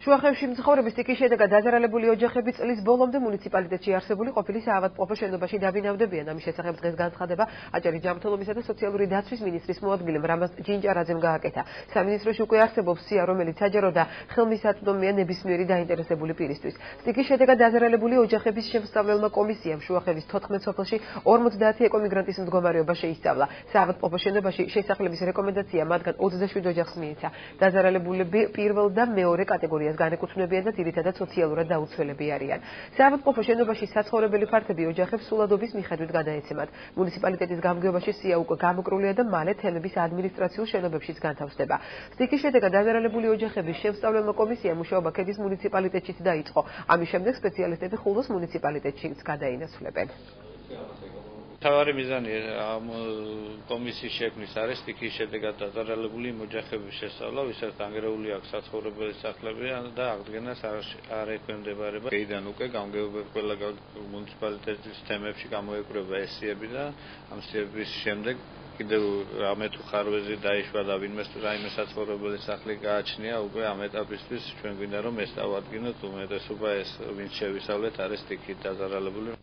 შუახევში მცხოვრების სტიქის შედეგად დაზარალებული ოჯახები წლის ბოლომდე მუნიციპალიტეტში არსებული ყოფილი საავადმყოფო შენობაში დაბინავდებიან. ამის შესახებ დღეს განცხადება აჭარის ჯანმრთელობისა და სოციალური დაცვის მინისტრის მოადგილემ რამაზ ჯინჯარაძემ გააკეთა. სამინისტროში უკვე არსებობს სია, რომელიც საჯარო და ხელმისაწვდომია ნებისმიერი დაინტერესებული პირისთვის. სტიქის შედეგად დაზარალებული ოჯახების შემსწავლელმა კომისიამ შუახევის 14 სოფელში 50 ეკომიგრანტის მდგომარეობა შეისწავლა. საავადმყოფო შენობაში შესახლების რეკომენდაცია მათგან 27 ოჯახს მიეცა. დაზარალებულები პირველ და მეორე კატეგორიას განეკუთვნებიან და ძირითადად სოციალურად დაუცველები არიან. საავადმყოფო შენობაში საცხოვრებელი ფართები ოჯახებს სულადობის მიხედვით გადაეცემათ. მუნიციპალიტეტის გამგეობაში სია უკვე გამოკრულია და მალე თემების ადმინისტრაციულ შენობებშიც განთავსდება. სტიქის შედეგად დაზარალებული ოჯახების შემსწავლელმა კომისიამ მუშაობა ქედის მუნიციპალიტეტშიც დაიწყო. ამის შემდეგ სპეციალისტები ხულოს მუნიციპალიტეტშიც გადაინაცვლებენ. თავარი მიზანი ამ კომისიის შექმნის არის სტიქის შედეგად დაზარალებული ოჯახების შესწავლა, ვისაც დანგრეული აქვს საცხოვრებელი სახლები და აღდგენას არ ექვემდებარება. დღეიდან უკვე გამგეობები ყველა მუნიციპალიტეტის თემებში გამოეკვრება ეს სიები და ამ სიების შემდეგ კიდევ რამე თუ ხარვეზი დაიშვა და რაიმე საცხოვრებელი სახლი გააჩნია, უკვე ამ ეტაპისთვის ჩვენ გვინდა რომ ეს დავადგინოთ, უმეტესობა ეს ვინც შევისწავლეთ არის სტიქით დაზარალებული.